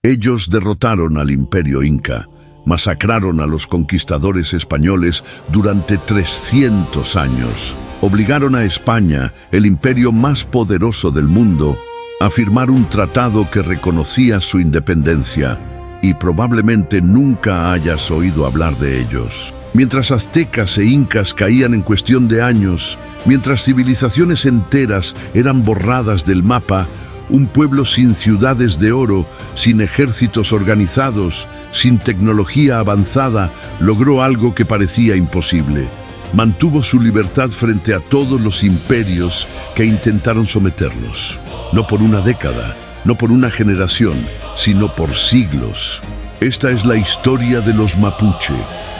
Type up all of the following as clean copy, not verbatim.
Ellos derrotaron al imperio inca, masacraron a los conquistadores españoles durante 300 años. Obligaron a España, el imperio más poderoso del mundo, a firmar un tratado que reconocía su independencia, y probablemente nunca hayas oído hablar de ellos. Mientras aztecas e incas caían en cuestión de años, mientras civilizaciones enteras eran borradas del mapa, un pueblo sin ciudades de oro, sin ejércitos organizados, sin tecnología avanzada, logró algo que parecía imposible. Mantuvo su libertad frente a todos los imperios que intentaron someterlos. No por una década, no por una generación, sino por siglos. Esta es la historia de los mapuche,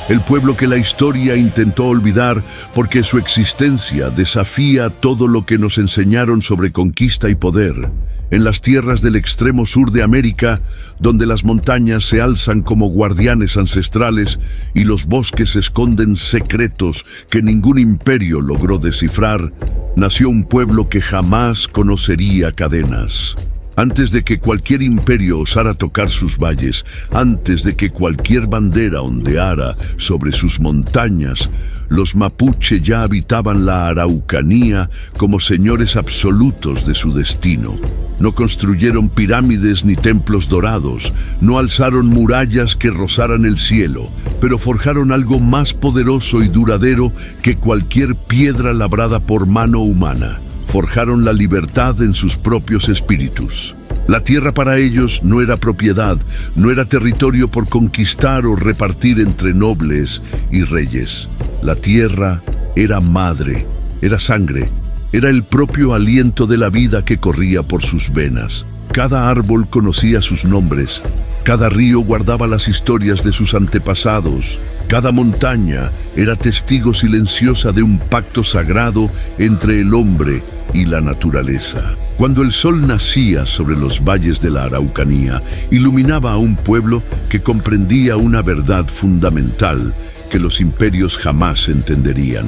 el pueblo que la historia intentó olvidar porque su existencia desafía todo lo que nos enseñaron sobre conquista y poder. En las tierras del extremo sur de América, donde las montañas se alzan como guardianes ancestrales y los bosques esconden secretos que ningún imperio logró descifrar, nació un pueblo que jamás conocería cadenas. Antes de que cualquier imperio osara tocar sus valles, antes de que cualquier bandera ondeara sobre sus montañas, los mapuche ya habitaban la Araucanía como señores absolutos de su destino. No construyeron pirámides ni templos dorados, no alzaron murallas que rozaran el cielo, pero forjaron algo más poderoso y duradero que cualquier piedra labrada por mano humana. Forjaron la libertad en sus propios espíritus. La tierra para ellos no era propiedad, no era territorio por conquistar o repartir entre nobles y reyes. La tierra era madre, era sangre, era el propio aliento de la vida que corría por sus venas. Cada árbol conocía sus nombres, cada río guardaba las historias de sus antepasados, cada montaña era testigo silenciosa de un pacto sagrado entre el hombre y la naturaleza. Cuando el sol nacía sobre los valles de la Araucanía, iluminaba a un pueblo que comprendía una verdad fundamental que los imperios jamás entenderían.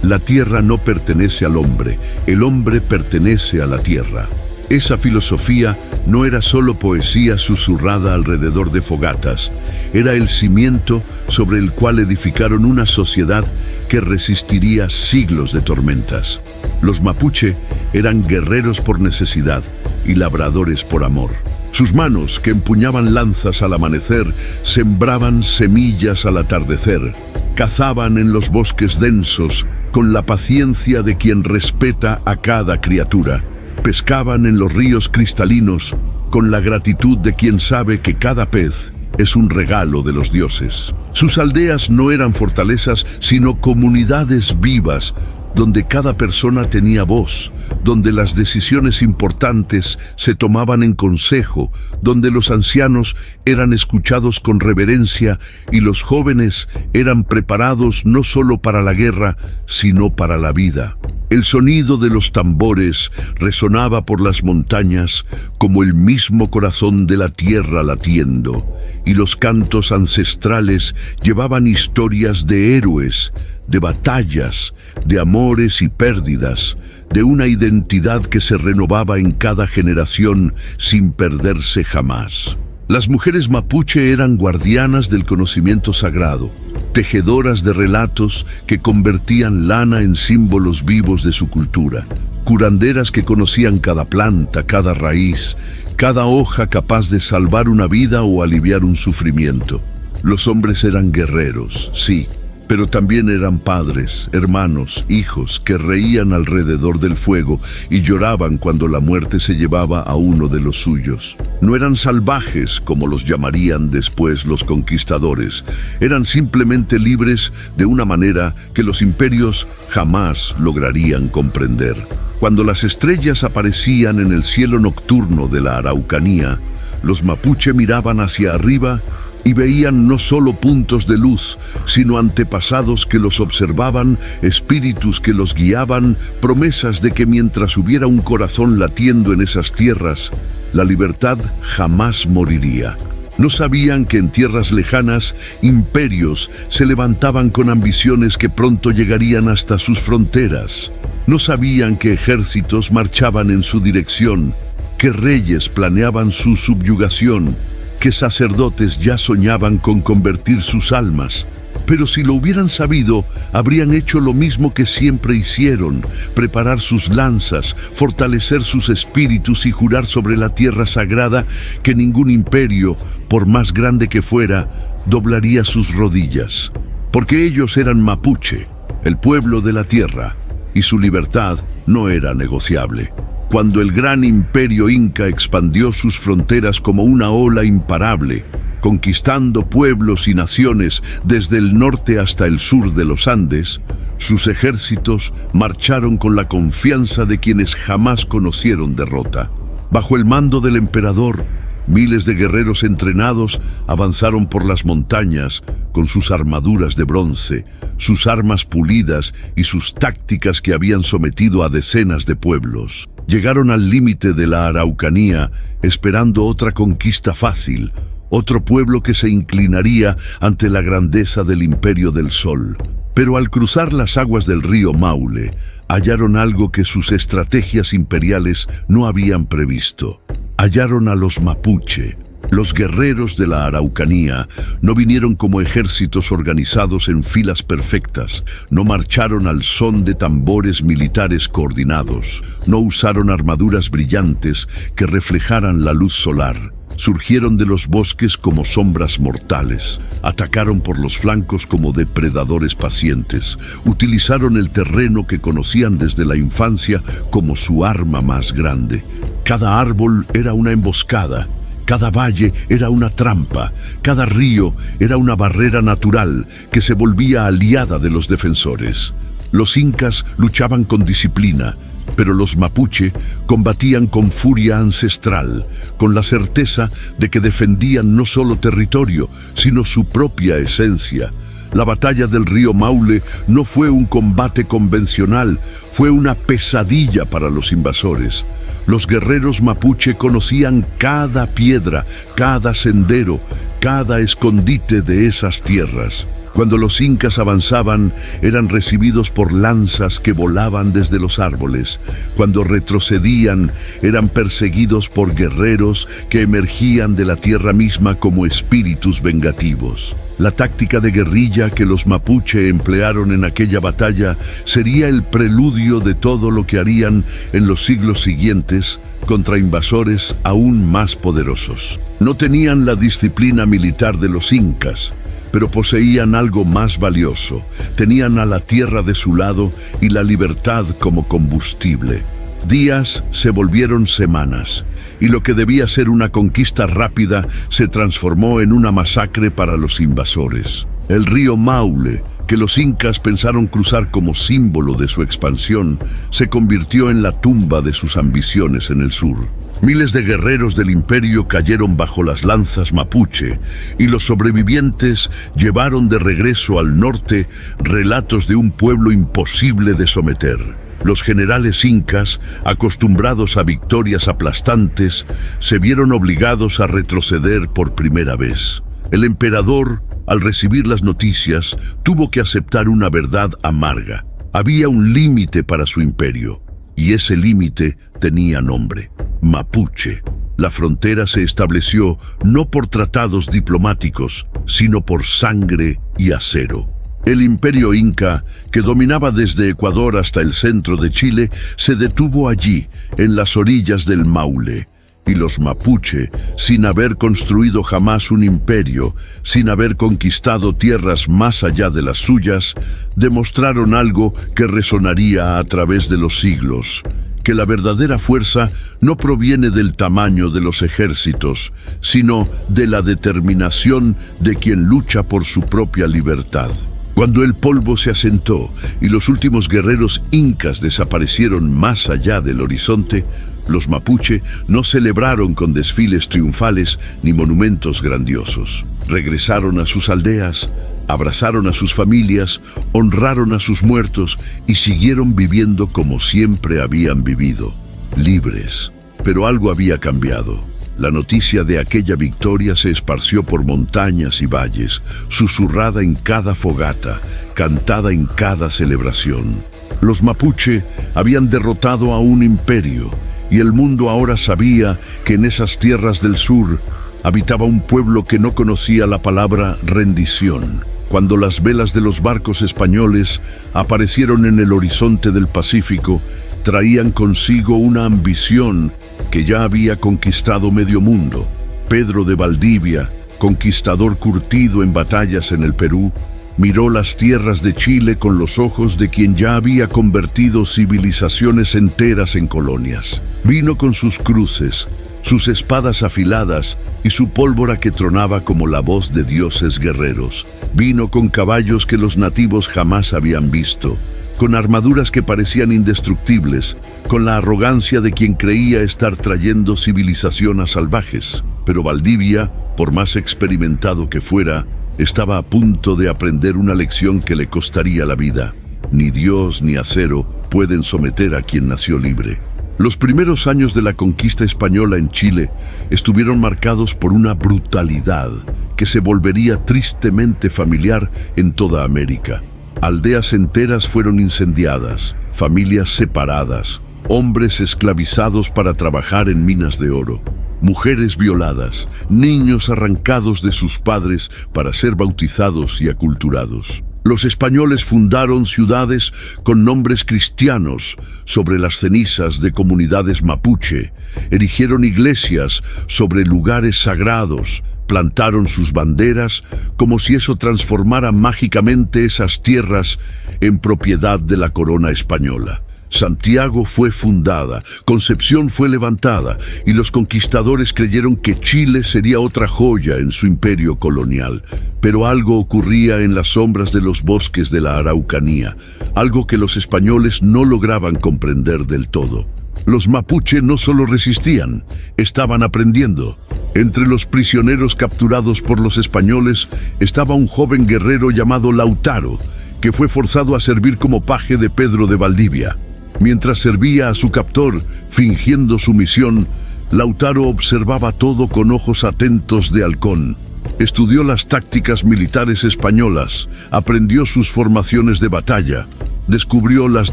La tierra no pertenece al hombre, el hombre pertenece a la tierra. Esa filosofía no era solo poesía susurrada alrededor de fogatas, era el cimiento sobre el cual edificaron una sociedad que resistiría siglos de tormentas. Los mapuche eran guerreros por necesidad y labradores por amor. Sus manos, que empuñaban lanzas al amanecer, sembraban semillas al atardecer. Cazaban en los bosques densos con la paciencia de quien respeta a cada criatura. Pescaban en los ríos cristalinos con la gratitud de quien sabe que cada pez es un regalo de los dioses. Sus aldeas no eran fortalezas, sino comunidades vivas, donde cada persona tenía voz, donde las decisiones importantes se tomaban en consejo, donde los ancianos eran escuchados con reverencia y los jóvenes eran preparados no solo para la guerra, sino para la vida. El sonido de los tambores resonaba por las montañas como el mismo corazón de la tierra latiendo, y los cantos ancestrales llevaban historias de héroes, de batallas, de amores y pérdidas, de una identidad que se renovaba en cada generación sin perderse jamás. Las mujeres mapuche eran guardianas del conocimiento sagrado, tejedoras de relatos que convertían lana en símbolos vivos de su cultura, curanderas que conocían cada planta, cada raíz, cada hoja capaz de salvar una vida o aliviar un sufrimiento. Los hombres eran guerreros, sí, pero también eran padres, hermanos, hijos que reían alrededor del fuego y lloraban cuando la muerte se llevaba a uno de los suyos. No eran salvajes, como los llamarían después los conquistadores. Eran simplemente libres de una manera que los imperios jamás lograrían comprender. Cuando las estrellas aparecían en el cielo nocturno de la Araucanía, los mapuche miraban hacia arriba y veían no solo puntos de luz, sino antepasados que los observaban, espíritus que los guiaban, promesas de que mientras hubiera un corazón latiendo en esas tierras, la libertad jamás moriría. No sabían que en tierras lejanas, imperios se levantaban con ambiciones que pronto llegarían hasta sus fronteras. No sabían que ejércitos marchaban en su dirección, que reyes planeaban su subyugación, que sacerdotes ya soñaban con convertir sus almas. Pero si lo hubieran sabido, habrían hecho lo mismo que siempre hicieron: preparar sus lanzas, fortalecer sus espíritus y jurar sobre la tierra sagrada que ningún imperio, por más grande que fuera, doblaría sus rodillas. Porque ellos eran mapuche, el pueblo de la tierra, y su libertad no era negociable. Cuando el gran imperio inca expandió sus fronteras como una ola imparable, conquistando pueblos y naciones desde el norte hasta el sur de los Andes, sus ejércitos marcharon con la confianza de quienes jamás conocieron derrota. Bajo el mando del emperador, miles de guerreros entrenados avanzaron por las montañas con sus armaduras de bronce, sus armas pulidas y sus tácticas que habían sometido a decenas de pueblos. Llegaron al límite de la Araucanía esperando otra conquista fácil, otro pueblo que se inclinaría ante la grandeza del Imperio del Sol. Pero al cruzar las aguas del río Maule, hallaron algo que sus estrategias imperiales no habían previsto. Hallaron a los mapuche. Los guerreros de la Araucanía no vinieron como ejércitos organizados en filas perfectas, no marcharon al son de tambores militares coordinados, no usaron armaduras brillantes que reflejaran la luz solar. Surgieron de los bosques como sombras mortales, atacaron por los flancos como depredadores pacientes, utilizaron el terreno que conocían desde la infancia como su arma más grande. Cada árbol era una emboscada, cada valle era una trampa, cada río era una barrera natural que se volvía aliada de los defensores. Los incas luchaban con disciplina, pero los mapuche combatían con furia ancestral, con la certeza de que defendían no solo territorio, sino su propia esencia. La batalla del río Maule no fue un combate convencional, fue una pesadilla para los invasores. Los guerreros mapuche conocían cada piedra, cada sendero, cada escondite de esas tierras. Cuando los incas avanzaban, eran recibidos por lanzas que volaban desde los árboles. Cuando retrocedían, eran perseguidos por guerreros que emergían de la tierra misma como espíritus vengativos. La táctica de guerrilla que los mapuche emplearon en aquella batalla sería el preludio de todo lo que harían en los siglos siguientes contra invasores aún más poderosos. No tenían la disciplina militar de los incas, pero poseían algo más valioso. Tenían a la tierra de su lado y la libertad como combustible. Días se volvieron semanas, y lo que debía ser una conquista rápida se transformó en una masacre para los invasores. El río Maule, que los incas pensaron cruzar como símbolo de su expansión, se convirtió en la tumba de sus ambiciones en el sur. Miles de guerreros del imperio cayeron bajo las lanzas mapuche, y los sobrevivientes llevaron de regreso al norte relatos de un pueblo imposible de someter. Los generales incas, acostumbrados a victorias aplastantes, se vieron obligados a retroceder por primera vez. El emperador, al recibir las noticias, tuvo que aceptar una verdad amarga. Había un límite para su imperio, y ese límite tenía nombre: Mapuche. La frontera se estableció no por tratados diplomáticos, sino por sangre y acero. El imperio inca, que dominaba desde Ecuador hasta el centro de Chile, se detuvo allí, en las orillas del Maule. Y los mapuche, sin haber construido jamás un imperio, sin haber conquistado tierras más allá de las suyas, demostraron algo que resonaría a través de los siglos: que la verdadera fuerza no proviene del tamaño de los ejércitos, sino de la determinación de quien lucha por su propia libertad. Cuando el polvo se asentó y los últimos guerreros incas desaparecieron más allá del horizonte, los mapuche no celebraron con desfiles triunfales ni monumentos grandiosos. Regresaron a sus aldeas, abrazaron a sus familias, honraron a sus muertos y siguieron viviendo como siempre habían vivido, libres. Pero algo había cambiado. La noticia de aquella victoria se esparció por montañas y valles, susurrada en cada fogata, cantada en cada celebración. Los mapuche habían derrotado a un imperio, y el mundo ahora sabía que en esas tierras del sur habitaba un pueblo que no conocía la palabra rendición. Cuando las velas de los barcos españoles aparecieron en el horizonte del Pacífico, traían consigo una ambición que ya había conquistado medio mundo. Pedro de Valdivia, conquistador curtido en batallas en el Perú, miró las tierras de Chile con los ojos de quien ya había convertido civilizaciones enteras en colonias. Vino con sus cruces, sus espadas afiladas y su pólvora que tronaba como la voz de dioses guerreros. Vino con caballos que los nativos jamás habían visto, con armaduras que parecían indestructibles, con la arrogancia de quien creía estar trayendo civilización a salvajes. Pero Valdivia, por más experimentado que fuera, estaba a punto de aprender una lección que le costaría la vida. Ni Dios ni acero pueden someter a quien nació libre. Los primeros años de la conquista española en Chile estuvieron marcados por una brutalidad que se volvería tristemente familiar en toda América. Aldeas enteras fueron incendiadas, familias separadas, hombres esclavizados para trabajar en minas de oro, mujeres violadas, niños arrancados de sus padres para ser bautizados y aculturados. Los españoles fundaron ciudades con nombres cristianos sobre las cenizas de comunidades mapuche, erigieron iglesias sobre lugares sagrados, plantaron sus banderas como si eso transformara mágicamente esas tierras en propiedad de la corona española. Santiago fue fundada, Concepción fue levantada y los conquistadores creyeron que Chile sería otra joya en su imperio colonial. Pero algo ocurría en las sombras de los bosques de la Araucanía, algo que los españoles no lograban comprender del todo. Los mapuche no solo resistían, estaban aprendiendo. Entre los prisioneros capturados por los españoles estaba un joven guerrero llamado Lautaro, que fue forzado a servir como paje de Pedro de Valdivia. Mientras servía a su captor, fingiendo sumisión, Lautaro observaba todo con ojos atentos de halcón. Estudió las tácticas militares españolas, aprendió sus formaciones de batalla, descubrió las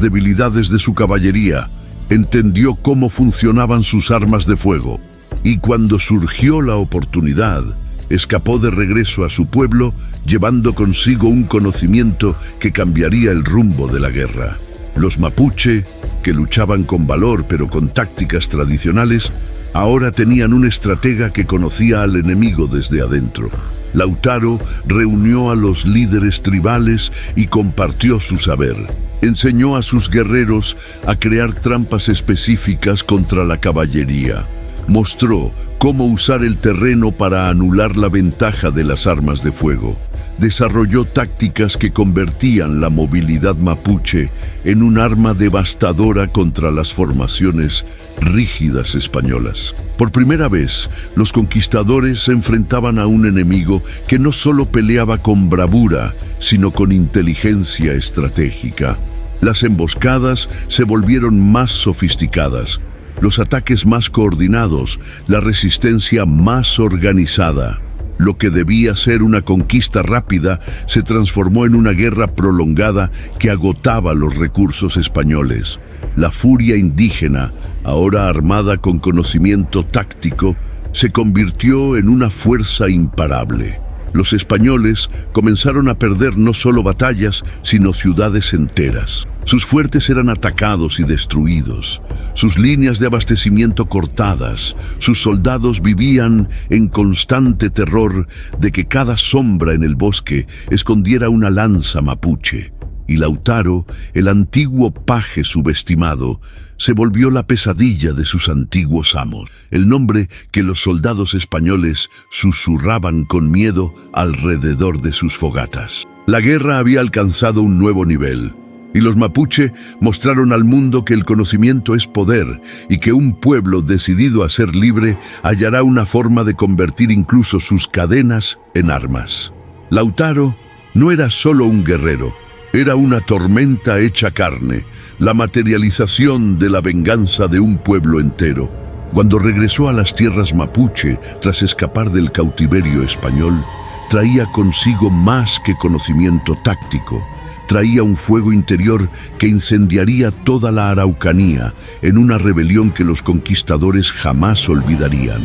debilidades de su caballería, entendió cómo funcionaban sus armas de fuego. Y cuando surgió la oportunidad, escapó de regreso a su pueblo, llevando consigo un conocimiento que cambiaría el rumbo de la guerra. Los mapuche, que luchaban con valor pero con tácticas tradicionales, ahora tenían un estratega que conocía al enemigo desde adentro. Lautaro reunió a los líderes tribales y compartió su saber. Enseñó a sus guerreros a crear trampas específicas contra la caballería. Mostró cómo usar el terreno para anular la ventaja de las armas de fuego. Desarrolló tácticas que convertían la movilidad mapuche en un arma devastadora contra las formaciones rígidas españolas. Por primera vez, los conquistadores se enfrentaban a un enemigo que no solo peleaba con bravura, sino con inteligencia estratégica. Las emboscadas se volvieron más sofisticadas, los ataques más coordinados, la resistencia más organizada. Lo que debía ser una conquista rápida se transformó en una guerra prolongada que agotaba los recursos españoles. La furia indígena, ahora armada con conocimiento táctico, se convirtió en una fuerza imparable. Los españoles comenzaron a perder no solo batallas, sino ciudades enteras. Sus fuertes eran atacados y destruidos, sus líneas de abastecimiento cortadas, sus soldados vivían en constante terror de que cada sombra en el bosque escondiera una lanza mapuche. Y Lautaro, el antiguo paje subestimado, se volvió la pesadilla de sus antiguos amos, el nombre que los soldados españoles susurraban con miedo alrededor de sus fogatas. La guerra había alcanzado un nuevo nivel, y los mapuche mostraron al mundo que el conocimiento es poder y que un pueblo decidido a ser libre hallará una forma de convertir incluso sus cadenas en armas. Lautaro no era solo un guerrero, era una tormenta hecha carne, la materialización de la venganza de un pueblo entero. Cuando regresó a las tierras mapuche tras escapar del cautiverio español, traía consigo más que conocimiento táctico. Traía un fuego interior que incendiaría toda la Araucanía en una rebelión que los conquistadores jamás olvidarían.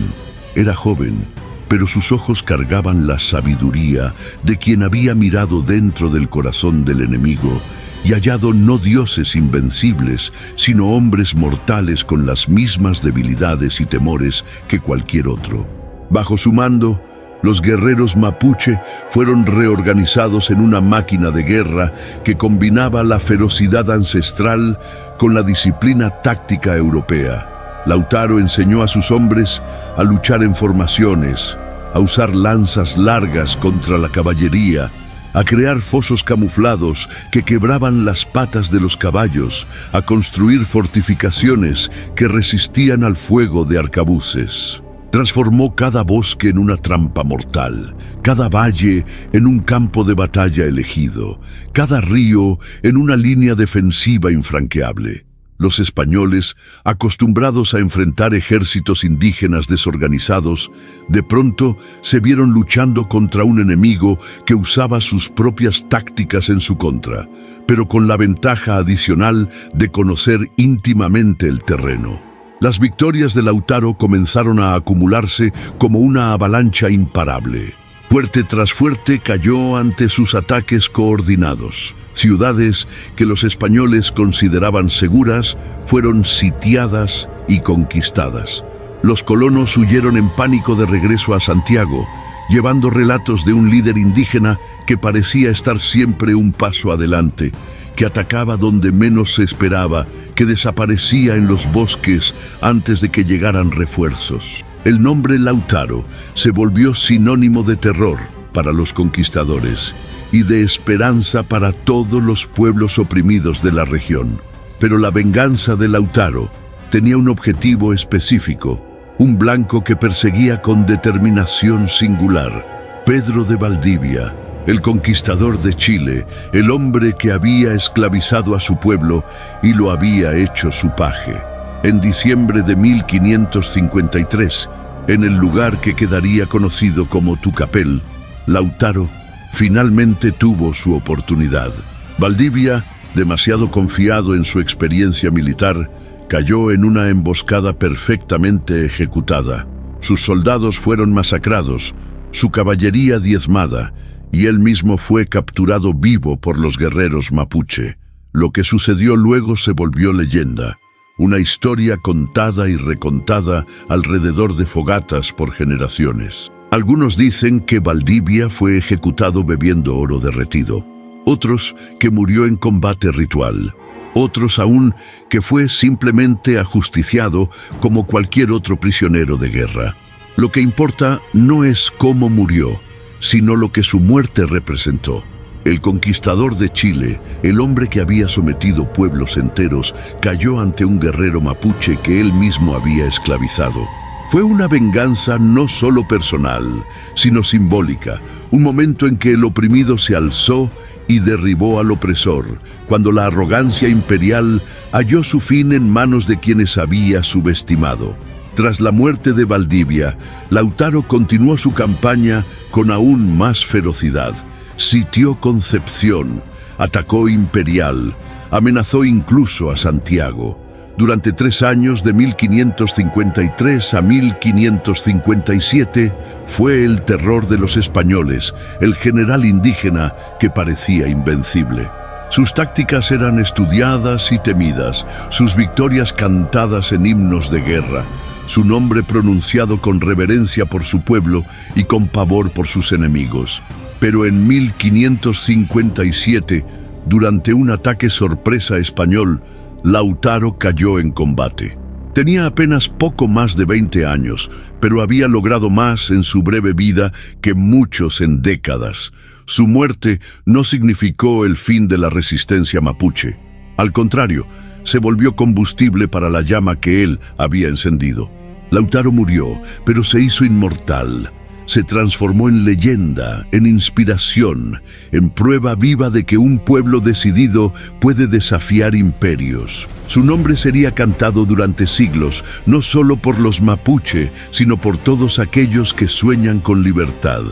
Era joven, pero sus ojos cargaban la sabiduría de quien había mirado dentro del corazón del enemigo y hallado no dioses invencibles, sino hombres mortales con las mismas debilidades y temores que cualquier otro. Bajo su mando, los guerreros mapuche fueron reorganizados en una máquina de guerra que combinaba la ferocidad ancestral con la disciplina táctica europea. Lautaro enseñó a sus hombres a luchar en formaciones, a usar lanzas largas contra la caballería, a crear fosos camuflados que quebraban las patas de los caballos, a construir fortificaciones que resistían al fuego de arcabuces. Transformó cada bosque en una trampa mortal, cada valle en un campo de batalla elegido, cada río en una línea defensiva infranqueable. Los españoles, acostumbrados a enfrentar ejércitos indígenas desorganizados, de pronto se vieron luchando contra un enemigo que usaba sus propias tácticas en su contra, pero con la ventaja adicional de conocer íntimamente el terreno. Las victorias de Lautaro comenzaron a acumularse como una avalancha imparable. Fuerte tras fuerte cayó ante sus ataques coordinados. Ciudades que los españoles consideraban seguras fueron sitiadas y conquistadas. Los colonos huyeron en pánico de regreso a Santiago, llevando relatos de un líder indígena que parecía estar siempre un paso adelante, que atacaba donde menos se esperaba, que desaparecía en los bosques antes de que llegaran refuerzos. El nombre Lautaro se volvió sinónimo de terror para los conquistadores y de esperanza para todos los pueblos oprimidos de la región. Pero la venganza de Lautaro tenía un objetivo específico, un blanco que perseguía con determinación singular: Pedro de Valdivia, el conquistador de Chile, el hombre que había esclavizado a su pueblo y lo había hecho su paje. En diciembre de 1553, en el lugar que quedaría conocido como Tucapel, Lautaro finalmente tuvo su oportunidad. Valdivia, demasiado confiado en su experiencia militar, cayó en una emboscada perfectamente ejecutada. Sus soldados fueron masacrados, su caballería diezmada, y él mismo fue capturado vivo por los guerreros mapuche. Lo que sucedió luego se volvió leyenda, una historia contada y recontada alrededor de fogatas por generaciones. Algunos dicen que Valdivia fue ejecutado bebiendo oro derretido, otros que murió en combate ritual, otros aún que fue simplemente ajusticiado como cualquier otro prisionero de guerra. Lo que importa no es cómo murió, sino lo que su muerte representó. El conquistador de Chile, el hombre que había sometido pueblos enteros, cayó ante un guerrero mapuche que él mismo había esclavizado. Fue una venganza no solo personal, sino simbólica, un momento en que el oprimido se alzó y derribó al opresor, cuando la arrogancia imperial halló su fin en manos de quienes había subestimado. Tras la muerte de Valdivia, Lautaro continuó su campaña con aún más ferocidad. Sitió Concepción, atacó Imperial, amenazó incluso a Santiago. Durante 3 años, de 1553 a 1557, fue el terror de los españoles, el general indígena que parecía invencible. Sus tácticas eran estudiadas y temidas, sus victorias cantadas en himnos de guerra, su nombre pronunciado con reverencia por su pueblo y con pavor por sus enemigos. Pero en 1557, durante un ataque sorpresa español, Lautaro cayó en combate. Tenía apenas poco más de 20 años, pero había logrado más en su breve vida que muchos en décadas. Su muerte no significó el fin de la resistencia mapuche. Al contrario, se volvió combustible para la llama que él había encendido. Lautaro murió, pero se hizo inmortal. Se transformó en leyenda, en inspiración, en prueba viva de que un pueblo decidido puede desafiar imperios. Su nombre sería cantado durante siglos, no solo por los mapuche, sino por todos aquellos que sueñan con libertad.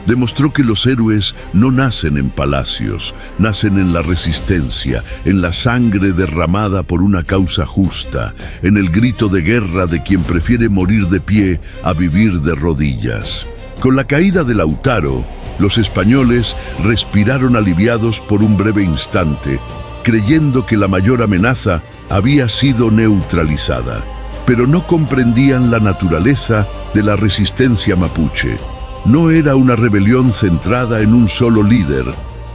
Demostró que los héroes no nacen en palacios, nacen en la resistencia, en la sangre derramada por una causa justa, en el grito de guerra de quien prefiere morir de pie a vivir de rodillas. Con la caída de Lautaro, los españoles respiraron aliviados por un breve instante, creyendo que la mayor amenaza había sido neutralizada. Pero no comprendían la naturaleza de la resistencia mapuche. No era una rebelión centrada en un solo líder,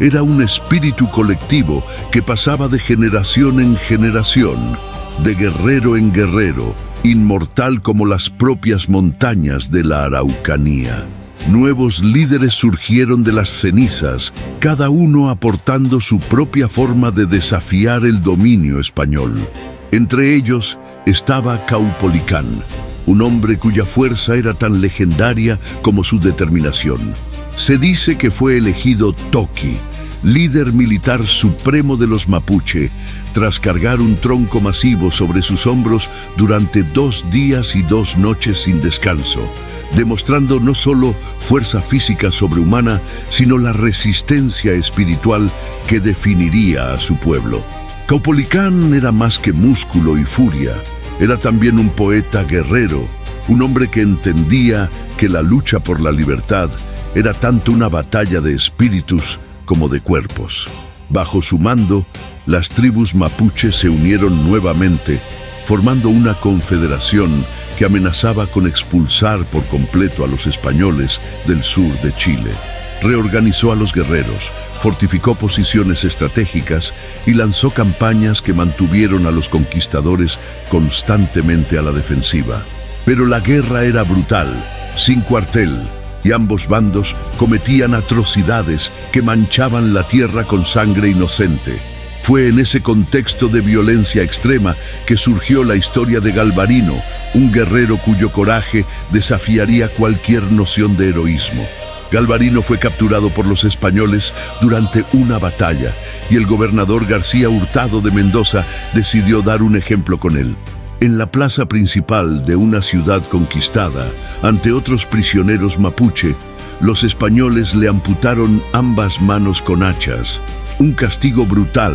era un espíritu colectivo que pasaba de generación en generación, de guerrero en guerrero, inmortal como las propias montañas de la Araucanía. Nuevos líderes surgieron de las cenizas, cada uno aportando su propia forma de desafiar el dominio español. Entre ellos estaba Caupolicán, un hombre cuya fuerza era tan legendaria como su determinación. Se dice que fue elegido Toqui, líder militar supremo de los mapuche, tras cargar un tronco masivo sobre sus hombros durante 2 días y 2 noches sin descanso, demostrando no solo fuerza física sobrehumana, sino la resistencia espiritual que definiría a su pueblo. Caupolicán era más que músculo y furia, era también un poeta guerrero, un hombre que entendía que la lucha por la libertad era tanto una batalla de espíritus como de cuerpos. Bajo su mando, las tribus mapuche se unieron nuevamente, formando una confederación que amenazaba con expulsar por completo a los españoles del sur de Chile. Reorganizó a los guerreros, fortificó posiciones estratégicas y lanzó campañas que mantuvieron a los conquistadores constantemente a la defensiva. Pero la guerra era brutal, sin cuartel, y ambos bandos cometían atrocidades que manchaban la tierra con sangre inocente. Fue en ese contexto de violencia extrema que surgió la historia de Galvarino, un guerrero cuyo coraje desafiaría cualquier noción de heroísmo. Galvarino fue capturado por los españoles durante una batalla y el gobernador García Hurtado de Mendoza decidió dar un ejemplo con él. En la plaza principal de una ciudad conquistada, ante otros prisioneros mapuche, los españoles le amputaron ambas manos con hachas, un castigo brutal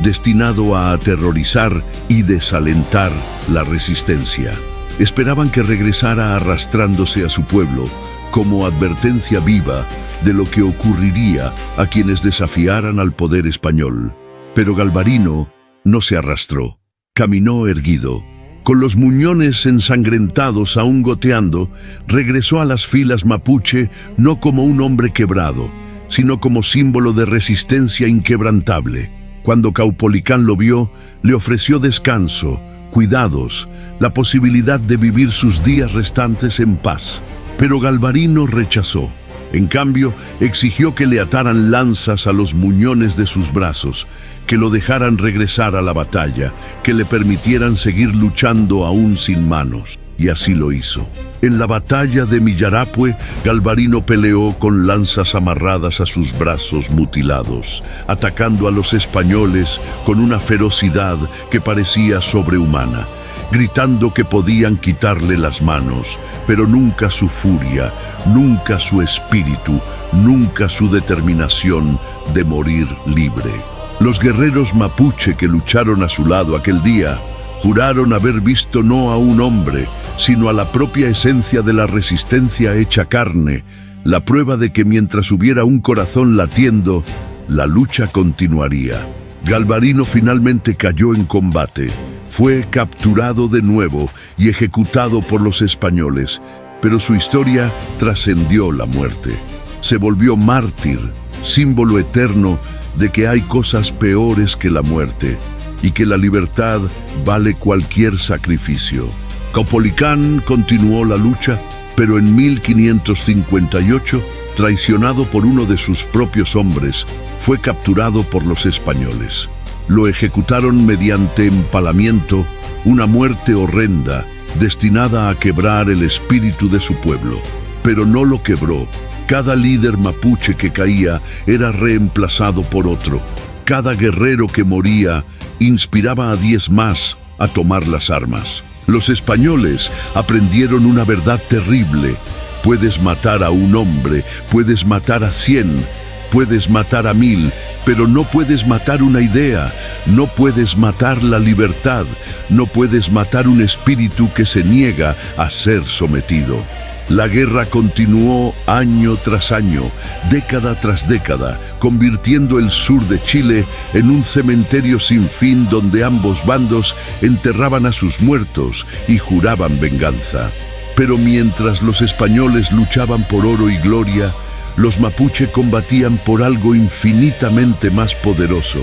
destinado a aterrorizar y desalentar la resistencia. Esperaban que regresara arrastrándose a su pueblo, como advertencia viva de lo que ocurriría a quienes desafiaran al poder español. Pero Galvarino no se arrastró, caminó erguido. Con los muñones ensangrentados aún goteando, regresó a las filas mapuche no como un hombre quebrado, sino como símbolo de resistencia inquebrantable. Cuando Caupolicán lo vio, le ofreció descanso, cuidados, la posibilidad de vivir sus días restantes en paz. Pero Galvarino rechazó. En cambio, exigió que le ataran lanzas a los muñones de sus brazos, que lo dejaran regresar a la batalla, que le permitieran seguir luchando aún sin manos. Y así lo hizo. En la batalla de Millarapue, Galvarino peleó con lanzas amarradas a sus brazos mutilados, atacando a los españoles con una ferocidad que parecía sobrehumana, gritando que podían quitarle las manos, pero nunca su furia, nunca su espíritu, nunca su determinación de morir libre. Los guerreros mapuche que lucharon a su lado aquel día juraron haber visto no a un hombre, sino a la propia esencia de la resistencia hecha carne, la prueba de que mientras hubiera un corazón latiendo, la lucha continuaría. Galvarino finalmente cayó en combate. Fue capturado de nuevo y ejecutado por los españoles, pero su historia trascendió la muerte. Se volvió mártir, símbolo eterno de que hay cosas peores que la muerte y que la libertad vale cualquier sacrificio. Caupolicán continuó la lucha, pero en 1558, traicionado por uno de sus propios hombres, fue capturado por los españoles. Lo ejecutaron mediante empalamiento, una muerte horrenda, destinada a quebrar el espíritu de su pueblo. Pero no lo quebró. Cada líder mapuche que caía era reemplazado por otro. Cada guerrero que moría inspiraba a 10 más a tomar las armas. Los españoles aprendieron una verdad terrible. Puedes matar a un hombre, puedes matar a 100, puedes matar a 1000, pero no puedes matar una idea, no puedes matar la libertad, no puedes matar un espíritu que se niega a ser sometido. La guerra continuó año tras año, década tras década, convirtiendo el sur de Chile en un cementerio sin fin donde ambos bandos enterraban a sus muertos y juraban venganza. Pero mientras los españoles luchaban por oro y gloria, los mapuche combatían por algo infinitamente más poderoso.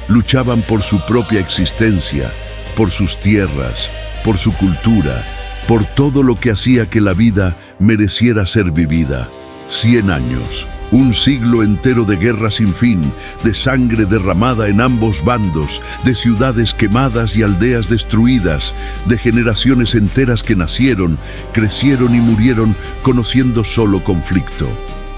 Luchaban por su propia existencia, por sus tierras, por su cultura, por todo lo que hacía que la vida mereciera ser vivida. 100 años, un siglo entero de guerra sin fin, de sangre derramada en ambos bandos, de ciudades quemadas y aldeas destruidas, de generaciones enteras que nacieron, crecieron y murieron conociendo solo conflicto.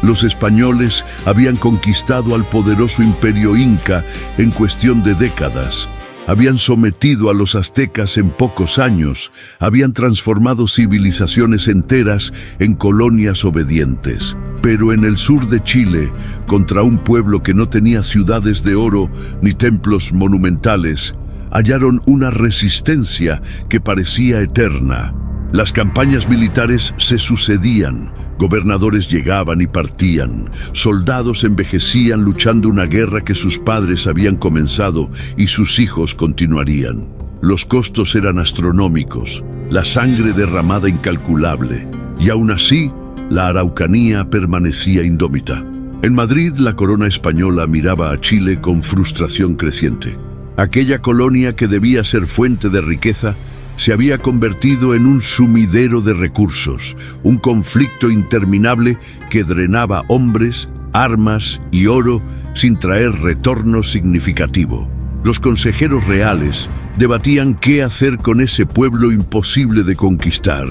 Los españoles habían conquistado al poderoso imperio inca en cuestión de décadas. Habían sometido a los aztecas en pocos años, habían transformado civilizaciones enteras en colonias obedientes. Pero en el sur de Chile, contra un pueblo que no tenía ciudades de oro ni templos monumentales, hallaron una resistencia que parecía eterna. Las campañas militares se sucedían, gobernadores llegaban y partían, soldados envejecían luchando una guerra que sus padres habían comenzado y sus hijos continuarían. Los costos eran astronómicos, la sangre derramada incalculable, y aún así, la Araucanía permanecía indómita. En Madrid, la corona española miraba a Chile con frustración creciente. Aquella colonia que debía ser fuente de riqueza, se había convertido en un sumidero de recursos, un conflicto interminable que drenaba hombres, armas y oro sin traer retorno significativo. Los consejeros reales debatían qué hacer con ese pueblo imposible de conquistar,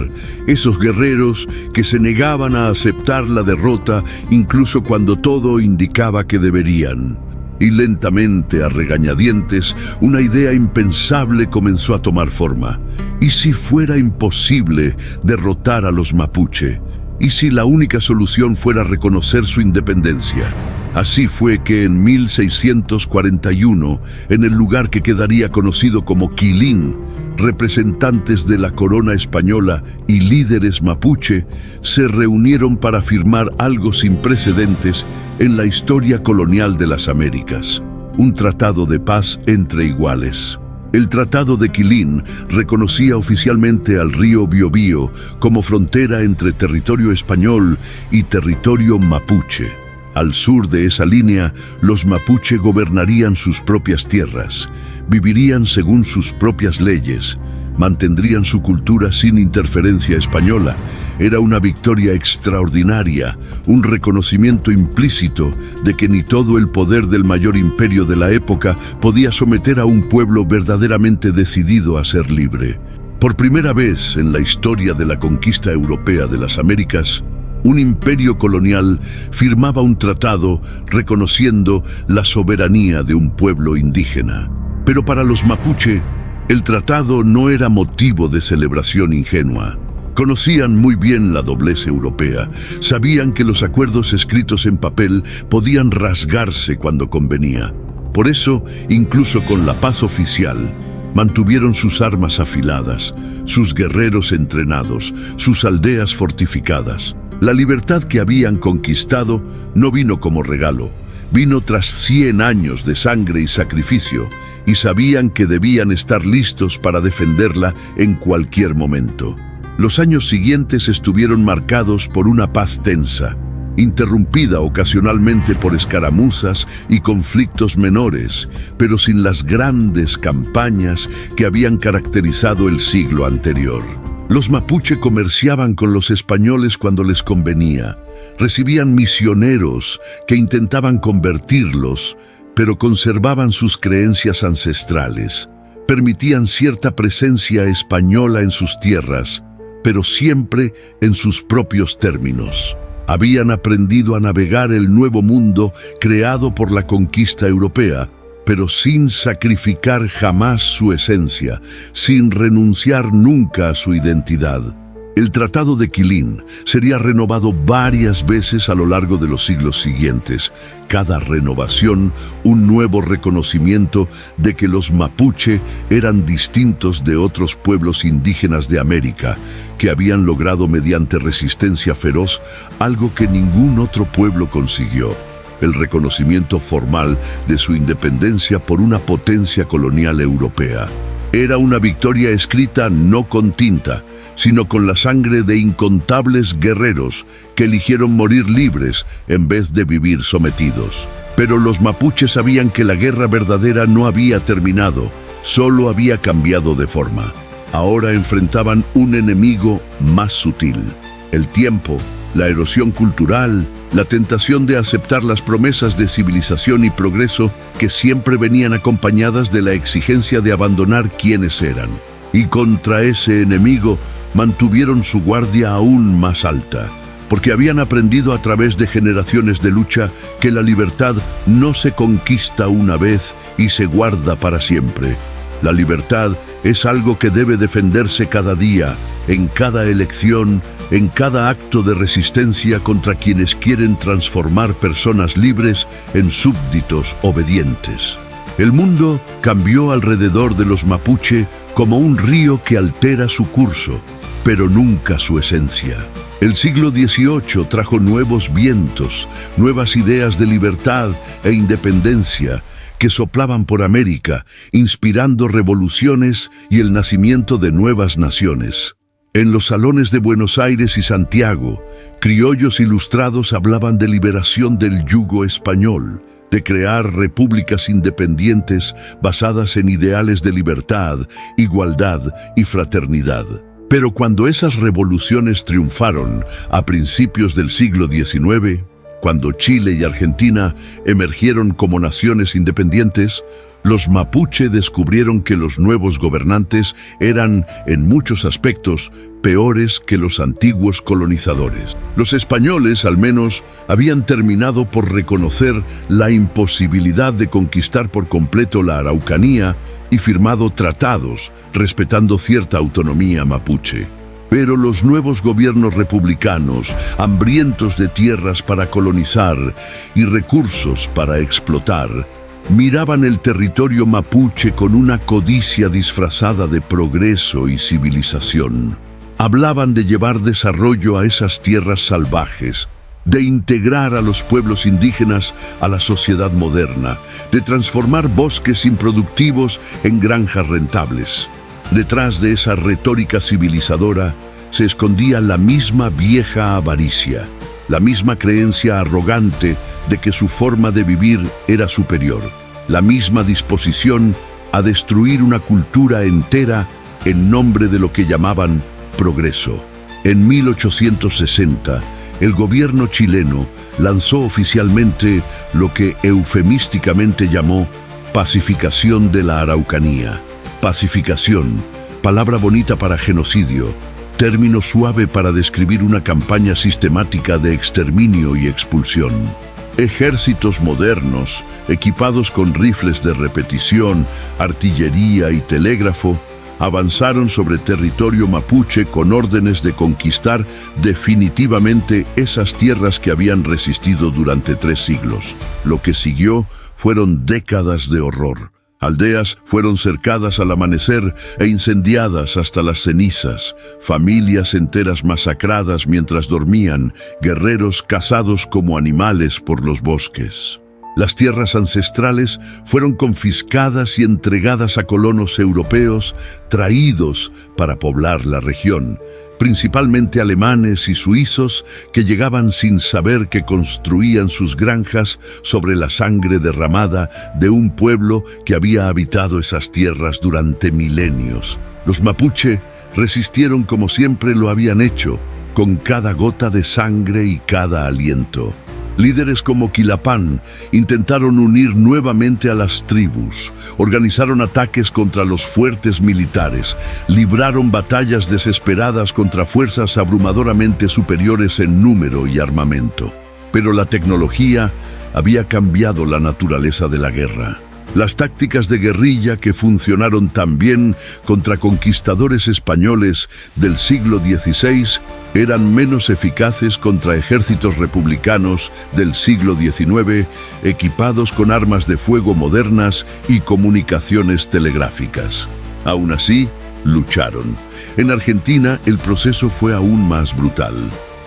esos guerreros que se negaban a aceptar la derrota incluso cuando todo indicaba que deberían. Y lentamente, a regañadientes, una idea impensable comenzó a tomar forma. ¿Y si fuera imposible derrotar a los mapuche? ¿Y si la única solución fuera reconocer su independencia? Así fue que en 1641, en el lugar que quedaría conocido como Quilín, representantes de la corona española y líderes mapuche se reunieron para firmar algo sin precedentes en la historia colonial de las Américas, un tratado de paz entre iguales. El Tratado de Quilín reconocía oficialmente al río Biobío como frontera entre territorio español y territorio mapuche. Al sur de esa línea, los mapuche gobernarían sus propias tierras, vivirían según sus propias leyes, mantendrían su cultura sin interferencia española. Era una victoria extraordinaria, un reconocimiento implícito de que ni todo el poder del mayor imperio de la época podía someter a un pueblo verdaderamente decidido a ser libre. Por primera vez en la historia de la conquista europea de las Américas, un imperio colonial firmaba un tratado reconociendo la soberanía de un pueblo indígena. Pero para los mapuche, el tratado no era motivo de celebración ingenua. Conocían muy bien la doblez europea, sabían que los acuerdos escritos en papel podían rasgarse cuando convenía. Por eso, incluso con la paz oficial, mantuvieron sus armas afiladas, sus guerreros entrenados, sus aldeas fortificadas. La libertad que habían conquistado no vino como regalo, vino tras 100 años de sangre y sacrificio, y sabían que debían estar listos para defenderla en cualquier momento. Los años siguientes estuvieron marcados por una paz tensa, interrumpida ocasionalmente por escaramuzas y conflictos menores, pero sin las grandes campañas que habían caracterizado el siglo anterior. Los mapuche comerciaban con los españoles cuando les convenía, recibían misioneros que intentaban convertirlos, pero conservaban sus creencias ancestrales, permitían cierta presencia española en sus tierras, pero siempre en sus propios términos. Habían aprendido a navegar el nuevo mundo creado por la conquista europea, pero sin sacrificar jamás su esencia, sin renunciar nunca a su identidad. El Tratado de Quilín sería renovado varias veces a lo largo de los siglos siguientes. Cada renovación, un nuevo reconocimiento de que los mapuche eran distintos de otros pueblos indígenas de América, que habían logrado mediante resistencia feroz algo que ningún otro pueblo consiguió: el reconocimiento formal de su independencia por una potencia colonial europea. Era una victoria escrita no con tinta, sino con la sangre de incontables guerreros que eligieron morir libres en vez de vivir sometidos. Pero los mapuches sabían que la guerra verdadera no había terminado, solo había cambiado de forma. Ahora enfrentaban un enemigo más sutil: el tiempo, la erosión cultural, la tentación de aceptar las promesas de civilización y progreso que siempre venían acompañadas de la exigencia de abandonar quienes eran. Y contra ese enemigo mantuvieron su guardia aún más alta, porque habían aprendido a través de generaciones de lucha que la libertad no se conquista una vez y se guarda para siempre. La libertad es algo que debe defenderse cada día, en cada elección, en cada acto de resistencia contra quienes quieren transformar personas libres en súbditos obedientes. El mundo cambió alrededor de los mapuche como un río que altera su curso, pero nunca su esencia. El siglo XVIII trajo nuevos vientos, nuevas ideas de libertad e independencia que soplaban por América, inspirando revoluciones y el nacimiento de nuevas naciones. En los salones de Buenos Aires y Santiago, criollos ilustrados hablaban de liberación del yugo español, de crear repúblicas independientes basadas en ideales de libertad, igualdad y fraternidad. Pero cuando esas revoluciones triunfaron a principios del siglo XIX, cuando Chile y Argentina emergieron como naciones independientes, los mapuche descubrieron que los nuevos gobernantes eran, en muchos aspectos, peores que los antiguos colonizadores. Los españoles, al menos, habían terminado por reconocer la imposibilidad de conquistar por completo la Araucanía y firmado tratados respetando cierta autonomía mapuche. Pero los nuevos gobiernos republicanos, hambrientos de tierras para colonizar y recursos para explotar, miraban el territorio mapuche con una codicia disfrazada de progreso y civilización. Hablaban de llevar desarrollo a esas tierras salvajes, de integrar a los pueblos indígenas a la sociedad moderna, de transformar bosques improductivos en granjas rentables. Detrás de esa retórica civilizadora se escondía la misma vieja avaricia, la misma creencia arrogante de que su forma de vivir era superior, la misma disposición a destruir una cultura entera en nombre de lo que llamaban progreso. En 1860, el gobierno chileno lanzó oficialmente lo que eufemísticamente llamó pacificación de la Araucanía. Pacificación, palabra bonita para genocidio, término suave para describir una campaña sistemática de exterminio y expulsión. Ejércitos modernos, equipados con rifles de repetición, artillería y telégrafo, avanzaron sobre territorio mapuche con órdenes de conquistar definitivamente esas tierras que habían resistido durante 3 siglos. Lo que siguió fueron décadas de horror. Aldeas fueron cercadas al amanecer e incendiadas hasta las cenizas, familias enteras masacradas mientras dormían, guerreros cazados como animales por los bosques. Las tierras ancestrales fueron confiscadas y entregadas a colonos europeos traídos para poblar la región, principalmente alemanes y suizos que llegaban sin saber que construían sus granjas sobre la sangre derramada de un pueblo que había habitado esas tierras durante milenios. Los mapuche resistieron como siempre lo habían hecho, con cada gota de sangre y cada aliento. Líderes como Quilapán intentaron unir nuevamente a las tribus, organizaron ataques contra los fuertes militares, libraron batallas desesperadas contra fuerzas abrumadoramente superiores en número y armamento. Pero la tecnología había cambiado la naturaleza de la guerra. Las tácticas de guerrilla que funcionaron tan bien contra conquistadores españoles del siglo XVI eran menos eficaces contra ejércitos republicanos del siglo XIX, equipados con armas de fuego modernas y comunicaciones telegráficas. Aún así, lucharon. En Argentina, el proceso fue aún más brutal.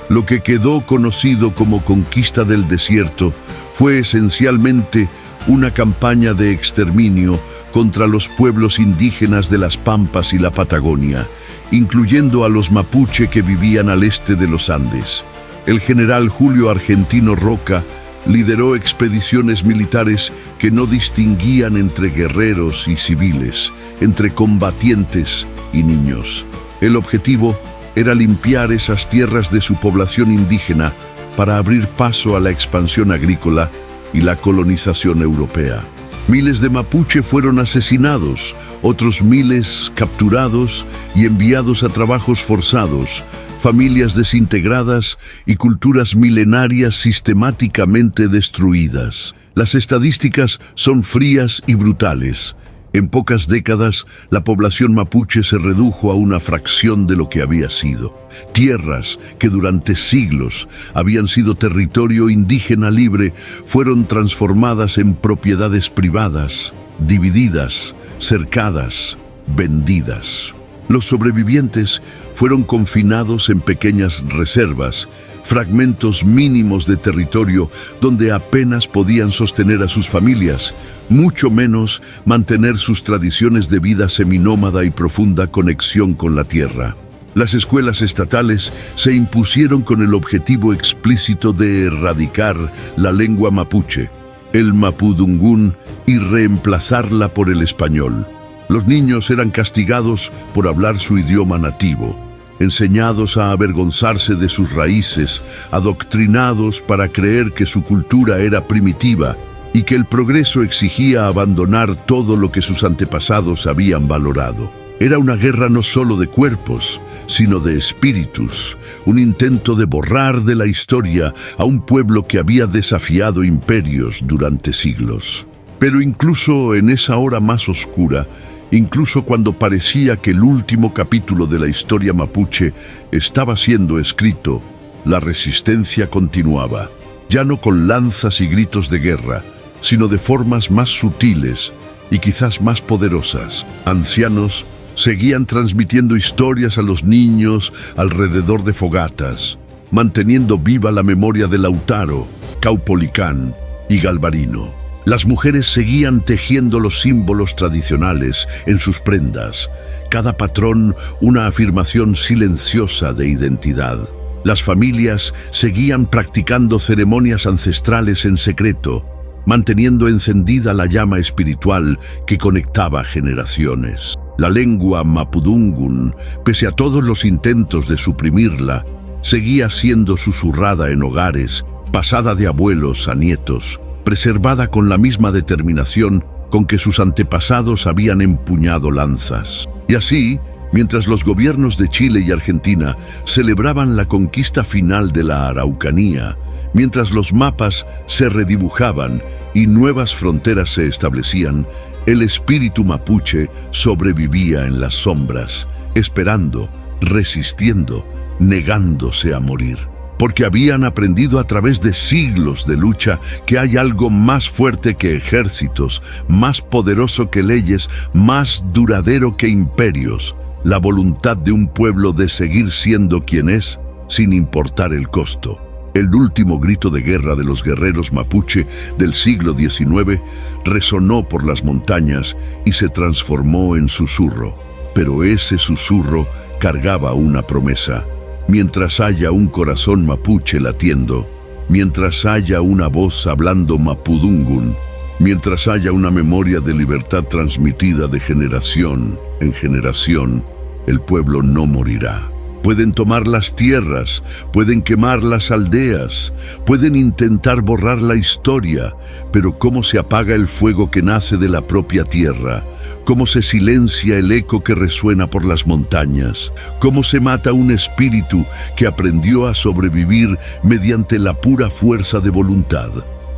Lo que quedó conocido como Conquista del Desierto fue esencialmente una campaña de exterminio contra los pueblos indígenas de las Pampas y la Patagonia, incluyendo a los mapuche que vivían al este de los Andes. El general Julio Argentino Roca lideró expediciones militares que no distinguían entre guerreros y civiles, entre combatientes y niños. El objetivo era limpiar esas tierras de su población indígena para abrir paso a la expansión agrícola y la colonización europea. Miles de mapuche fueron asesinados, otros miles capturados y enviados a trabajos forzados, familias desintegradas y culturas milenarias sistemáticamente destruidas. Las estadísticas son frías y brutales. En pocas décadas, la población mapuche se redujo a una fracción de lo que había sido. Tierras que durante siglos habían sido territorio indígena libre fueron transformadas en propiedades privadas, divididas, cercadas, vendidas. Los sobrevivientes fueron confinados en pequeñas reservas, fragmentos mínimos de territorio donde apenas podían sostener a sus familias, mucho menos mantener sus tradiciones de vida seminómada y profunda conexión con la tierra. Las escuelas estatales se impusieron con el objetivo explícito de erradicar la lengua mapuche, el mapudungún, y reemplazarla por el español. Los niños eran castigados por hablar su idioma nativo, enseñados a avergonzarse de sus raíces, adoctrinados para creer que su cultura era primitiva y que el progreso exigía abandonar todo lo que sus antepasados habían valorado. Era una guerra no solo de cuerpos, sino de espíritus, un intento de borrar de la historia a un pueblo que había desafiado imperios durante siglos. Pero incluso en esa hora más oscura, incluso cuando parecía que el último capítulo de la historia mapuche estaba siendo escrito, la resistencia continuaba, ya no con lanzas y gritos de guerra, sino de formas más sutiles y quizás más poderosas. Ancianos seguían transmitiendo historias a los niños alrededor de fogatas, manteniendo viva la memoria de Lautaro, Caupolicán y Galvarino. Las mujeres seguían tejiendo los símbolos tradicionales en sus prendas, cada patrón una afirmación silenciosa de identidad. Las familias seguían practicando ceremonias ancestrales en secreto, manteniendo encendida la llama espiritual que conectaba generaciones. La lengua mapudungún, pese a todos los intentos de suprimirla, seguía siendo susurrada en hogares, pasada de abuelos a nietos, preservada con la misma determinación con que sus antepasados habían empuñado lanzas. Y así, mientras los gobiernos de Chile y Argentina celebraban la conquista final de la Araucanía, mientras los mapas se redibujaban y nuevas fronteras se establecían, el espíritu mapuche sobrevivía en las sombras, esperando, resistiendo, negándose a morir. Porque habían aprendido a través de siglos de lucha que hay algo más fuerte que ejércitos, más poderoso que leyes, más duradero que imperios: la voluntad de un pueblo de seguir siendo quien es, sin importar el costo. El último grito de guerra de los guerreros mapuche del siglo XIX resonó por las montañas y se transformó en susurro. Pero ese susurro cargaba una promesa. Mientras haya un corazón mapuche latiendo, mientras haya una voz hablando mapudungún, mientras haya una memoria de libertad transmitida de generación en generación, el pueblo no morirá. Pueden tomar las tierras, pueden quemar las aldeas, pueden intentar borrar la historia, pero ¿cómo se apaga el fuego que nace de la propia tierra? ¿Cómo se silencia el eco que resuena por las montañas? ¿Cómo se mata un espíritu que aprendió a sobrevivir mediante la pura fuerza de voluntad?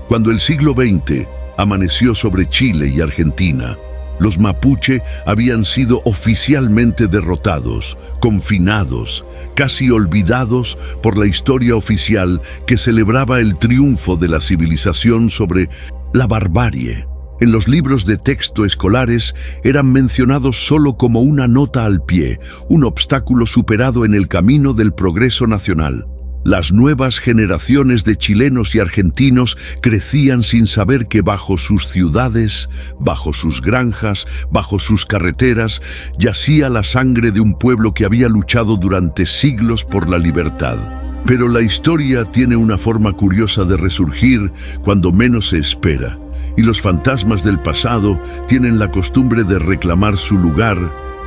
Cuando el siglo XX amaneció sobre Chile y Argentina. Los mapuche habían sido oficialmente derrotados, confinados, casi olvidados por la historia oficial que celebraba el triunfo de la civilización sobre la barbarie. En los libros de texto escolares eran mencionados solo como una nota al pie, un obstáculo superado en el camino del progreso nacional. Las nuevas generaciones de chilenos y argentinos crecían sin saber que bajo sus ciudades, bajo sus granjas, bajo sus carreteras, yacía la sangre de un pueblo que había luchado durante siglos por la libertad. Pero la historia tiene una forma curiosa de resurgir cuando menos se espera, y los fantasmas del pasado tienen la costumbre de reclamar su lugar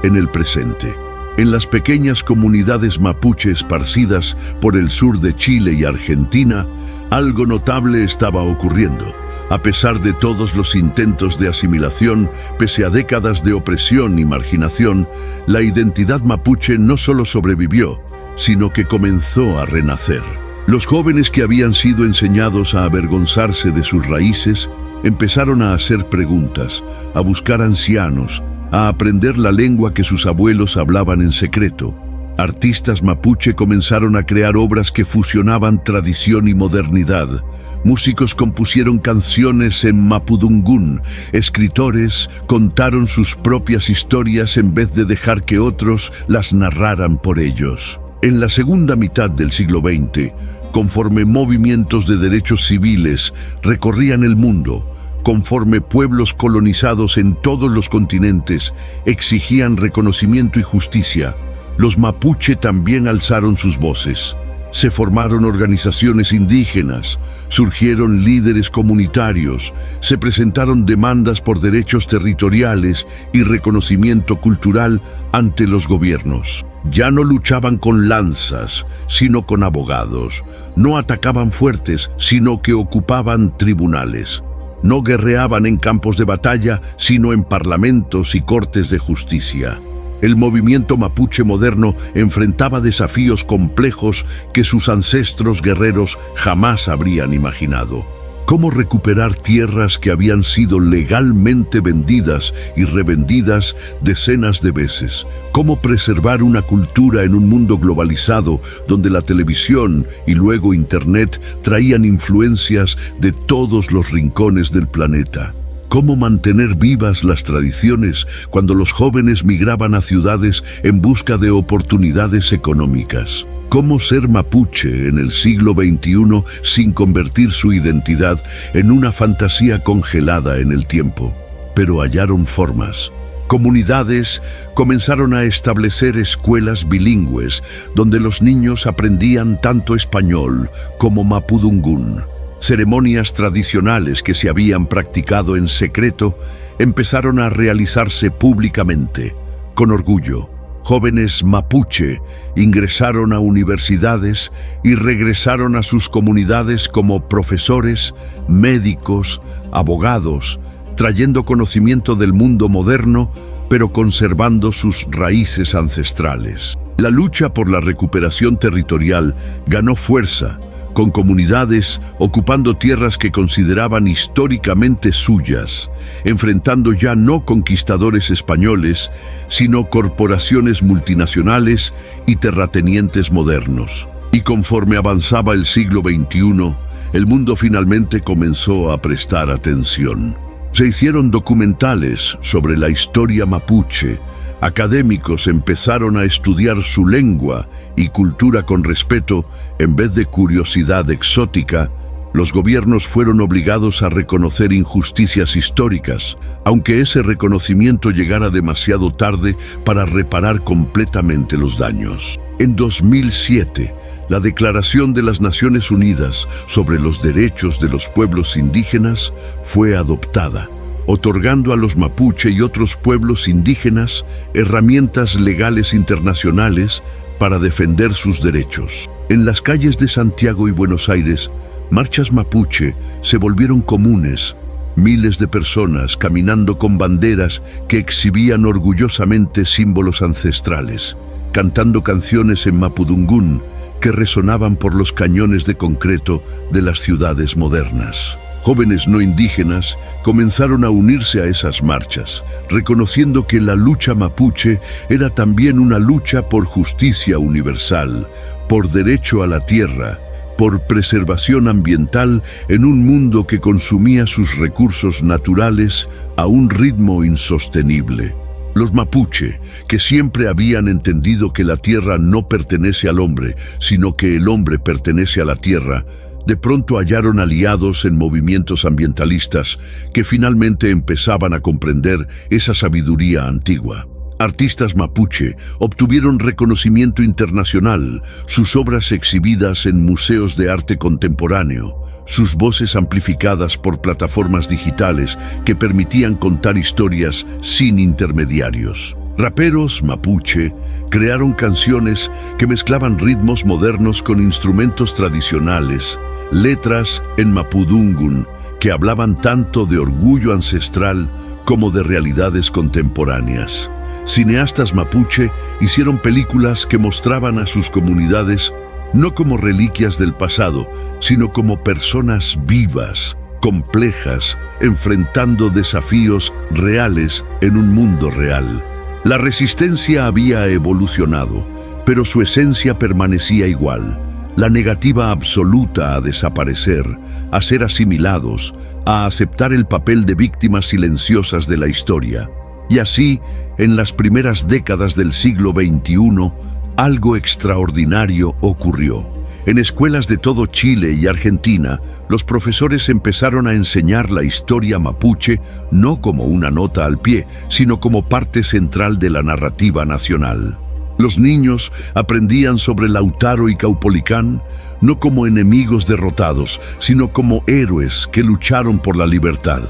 en el presente. En las pequeñas comunidades mapuche esparcidas por el sur de Chile y Argentina, algo notable estaba ocurriendo. A pesar de todos los intentos de asimilación, pese a décadas de opresión y marginación, la identidad mapuche no solo sobrevivió, sino que comenzó a renacer. Los jóvenes que habían sido enseñados a avergonzarse de sus raíces, empezaron a hacer preguntas, a buscar ancianos, a aprender la lengua que sus abuelos hablaban en secreto. Artistas mapuche comenzaron a crear obras que fusionaban tradición y modernidad. Músicos compusieron canciones en mapudungún. Escritores contaron sus propias historias en vez de dejar que otros las narraran por ellos. En la segunda mitad del siglo XX, conforme movimientos de derechos civiles recorrían el mundo, conforme pueblos colonizados en todos los continentes exigían reconocimiento y justicia, los mapuche también alzaron sus voces. Se formaron organizaciones indígenas, surgieron líderes comunitarios, se presentaron demandas por derechos territoriales y reconocimiento cultural ante los gobiernos. Ya no luchaban con lanzas, sino con abogados. No atacaban fuertes, sino que ocupaban tribunales. No guerreaban en campos de batalla, sino en parlamentos y cortes de justicia. El movimiento mapuche moderno enfrentaba desafíos complejos que sus ancestros guerreros jamás habrían imaginado. ¿Cómo recuperar tierras que habían sido legalmente vendidas y revendidas decenas de veces? ¿Cómo preservar una cultura en un mundo globalizado donde la televisión y luego Internet traían influencias de todos los rincones del planeta? ¿Cómo mantener vivas las tradiciones cuando los jóvenes migraban a ciudades en busca de oportunidades económicas? ¿Cómo ser mapuche en el siglo XXI sin convertir su identidad en una fantasía congelada en el tiempo? Pero hallaron formas. Comunidades comenzaron a establecer escuelas bilingües donde los niños aprendían tanto español como mapudungún. Ceremonias tradicionales que se habían practicado en secreto empezaron a realizarse públicamente, con orgullo. Jóvenes mapuche ingresaron a universidades y regresaron a sus comunidades como profesores, médicos, abogados, trayendo conocimiento del mundo moderno, pero conservando sus raíces ancestrales. La lucha por la recuperación territorial ganó fuerza, con comunidades ocupando tierras que consideraban históricamente suyas, enfrentando ya no conquistadores españoles, sino corporaciones multinacionales y terratenientes modernos. Y conforme avanzaba el siglo XXI, el mundo finalmente comenzó a prestar atención. Se hicieron documentales sobre la historia mapuche. Académicos empezaron a estudiar su lengua y cultura con respeto en vez de curiosidad exótica. Los gobiernos fueron obligados a reconocer injusticias históricas, aunque ese reconocimiento llegara demasiado tarde para reparar completamente los daños. En 2007, la Declaración de las Naciones Unidas sobre los Derechos de los Pueblos Indígenas fue adoptada, otorgando a los mapuche y otros pueblos indígenas herramientas legales internacionales para defender sus derechos. En las calles de Santiago y Buenos Aires, marchas mapuche se volvieron comunes. Miles de personas caminando con banderas que exhibían orgullosamente símbolos ancestrales, cantando canciones en mapudungún que resonaban por los cañones de concreto de las ciudades modernas. Jóvenes no indígenas comenzaron a unirse a esas marchas, reconociendo que la lucha mapuche era también una lucha por justicia universal, por derecho a la tierra, por preservación ambiental en un mundo que consumía sus recursos naturales a un ritmo insostenible. Los mapuche, que siempre habían entendido que la tierra no pertenece al hombre, sino que el hombre pertenece a la tierra, de pronto hallaron aliados en movimientos ambientalistas que finalmente empezaban a comprender esa sabiduría antigua. Artistas mapuche obtuvieron reconocimiento internacional, sus obras exhibidas en museos de arte contemporáneo, sus voces amplificadas por plataformas digitales que permitían contar historias sin intermediarios. Raperos mapuche crearon canciones que mezclaban ritmos modernos con instrumentos tradicionales, letras en mapudungun que hablaban tanto de orgullo ancestral como de realidades contemporáneas. Cineastas mapuche hicieron películas que mostraban a sus comunidades no como reliquias del pasado, sino como personas vivas, complejas, enfrentando desafíos reales en un mundo real. La resistencia había evolucionado, pero su esencia permanecía igual. La negativa absoluta a desaparecer, a ser asimilados, a aceptar el papel de víctimas silenciosas de la historia. Y así, en las primeras décadas del siglo XXI, algo extraordinario ocurrió. En escuelas de todo Chile y Argentina, los profesores empezaron a enseñar la historia mapuche no como una nota al pie, sino como parte central de la narrativa nacional. Los niños aprendían sobre Lautaro y Caupolicán no como enemigos derrotados, sino como héroes que lucharon por la libertad.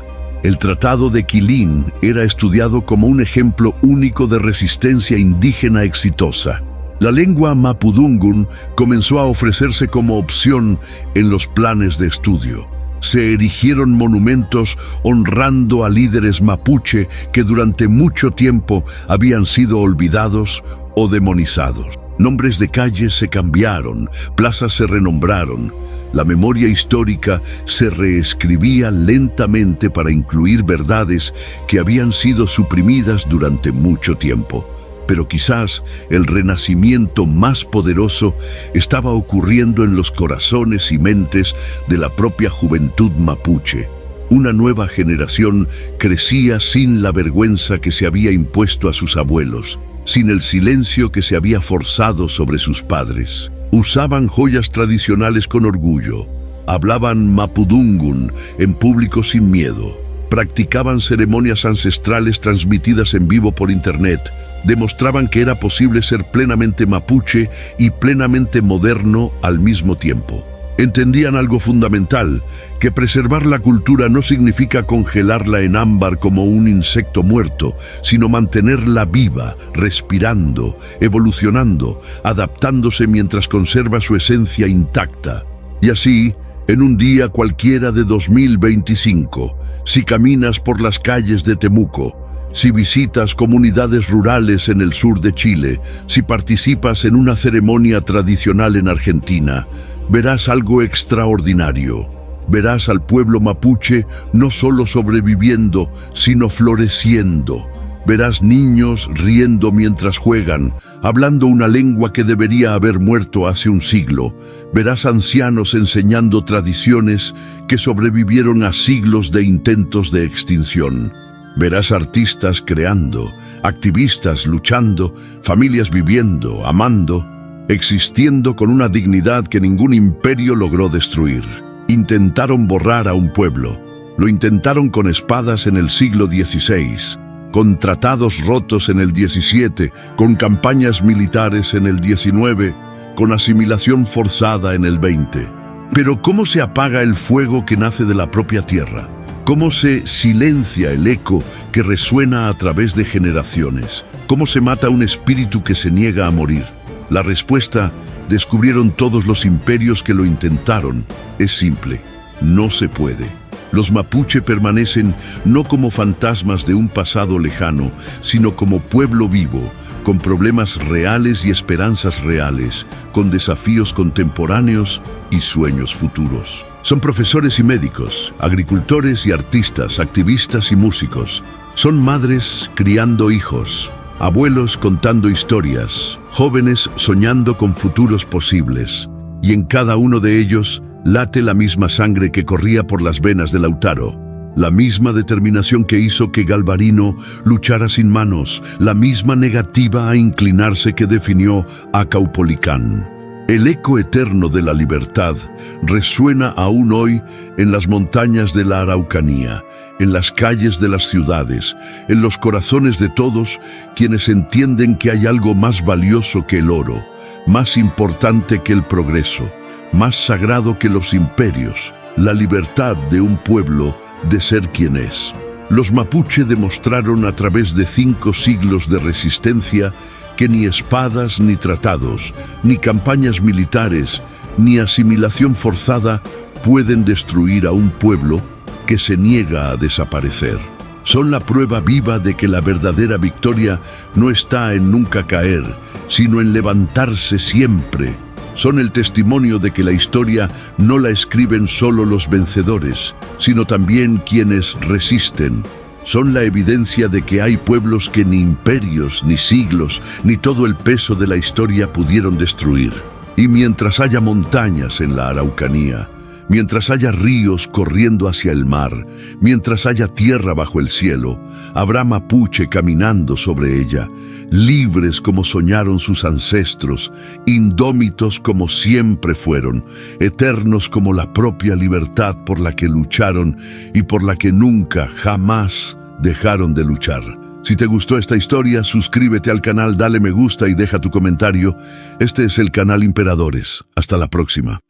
El Tratado de Quilín era estudiado como un ejemplo único de resistencia indígena exitosa. La lengua mapudungun comenzó a ofrecerse como opción en los planes de estudio. Se erigieron monumentos honrando a líderes mapuche que durante mucho tiempo habían sido olvidados o demonizados. Nombres de calles se cambiaron, plazas se renombraron. La memoria histórica se reescribía lentamente para incluir verdades que habían sido suprimidas durante mucho tiempo. Pero quizás el renacimiento más poderoso estaba ocurriendo en los corazones y mentes de la propia juventud mapuche. Una nueva generación crecía sin la vergüenza que se había impuesto a sus abuelos, sin el silencio que se había forzado sobre sus padres. Usaban joyas tradicionales con orgullo, hablaban mapudungun en público sin miedo, practicaban ceremonias ancestrales transmitidas en vivo por internet, demostraban que era posible ser plenamente mapuche y plenamente moderno al mismo tiempo. Entendían algo fundamental, que preservar la cultura no significa congelarla en ámbar como un insecto muerto, sino mantenerla viva, respirando, evolucionando, adaptándose mientras conserva su esencia intacta. Y así, en un día cualquiera de 2025, si caminas por las calles de Temuco, si visitas comunidades rurales en el sur de Chile, si participas en una ceremonia tradicional en Argentina, verás algo extraordinario. Verás al pueblo mapuche no solo sobreviviendo, sino floreciendo. Verás niños riendo mientras juegan, hablando una lengua que debería haber muerto hace un siglo. Verás ancianos enseñando tradiciones que sobrevivieron a siglos de intentos de extinción. Verás artistas creando, activistas luchando, familias viviendo, amando, existiendo con una dignidad que ningún imperio logró destruir. Intentaron borrar a un pueblo. Lo intentaron con espadas en el siglo XVI, con tratados rotos en el XVII, con campañas militares en el XIX, con asimilación forzada en el XX. Pero ¿cómo se apaga el fuego que nace de la propia tierra? ¿Cómo se silencia el eco que resuena a través de generaciones? ¿Cómo se mata un espíritu que se niega a morir? La respuesta, descubrieron todos los imperios que lo intentaron, es simple: no se puede. Los mapuche permanecen no como fantasmas de un pasado lejano, sino como pueblo vivo, con problemas reales y esperanzas reales, con desafíos contemporáneos y sueños futuros. Son profesores y médicos, agricultores y artistas, activistas y músicos. Son madres criando hijos, abuelos contando historias, jóvenes soñando con futuros posibles. Y en cada uno de ellos late la misma sangre que corría por las venas de Lautaro. La misma determinación que hizo que Galvarino luchara sin manos, la misma negativa a inclinarse que definió a Caupolicán. El eco eterno de la libertad resuena aún hoy en las montañas de la Araucanía, en las calles de las ciudades, en los corazones de todos quienes entienden que hay algo más valioso que el oro, más importante que el progreso, más sagrado que los imperios, la libertad de un pueblo de ser quien es. Los mapuche demostraron a través de 5 siglos de resistencia que ni espadas ni tratados, ni campañas militares, ni asimilación forzada pueden destruir a un pueblo que se niega a desaparecer. Son la prueba viva de que la verdadera victoria no está en nunca caer, sino en levantarse siempre. Son el testimonio de que la historia no la escriben solo los vencedores, sino también quienes resisten. Son la evidencia de que hay pueblos que ni imperios, ni siglos, ni todo el peso de la historia pudieron destruir. Y mientras haya montañas en la Araucanía, mientras haya ríos corriendo hacia el mar, mientras haya tierra bajo el cielo, habrá mapuche caminando sobre ella, libres como soñaron sus ancestros, indómitos como siempre fueron, eternos como la propia libertad por la que lucharon y por la que nunca, jamás dejaron de luchar. Si te gustó esta historia, suscríbete al canal, dale me gusta y deja tu comentario. Este es el canal Imperadores. Hasta la próxima.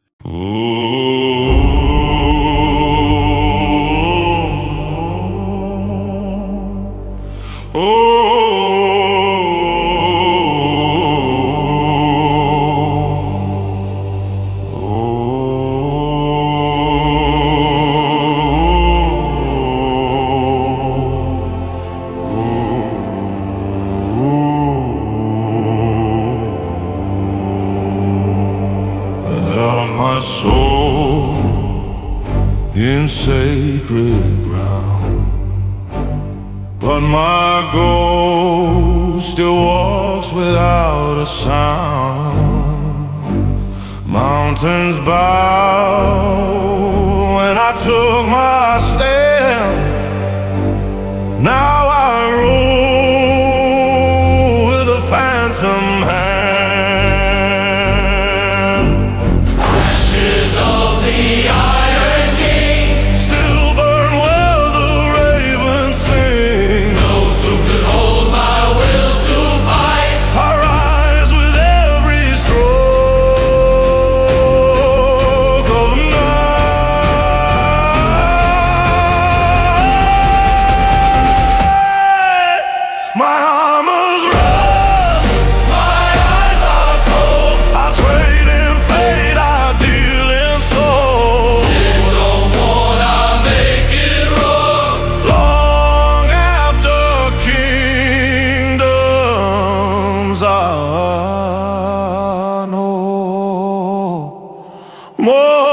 My soul in sacred ground, but my ghost still walks without a sound. Mountains bow when I took my stand. Now I rule with a phantom hand. I know more.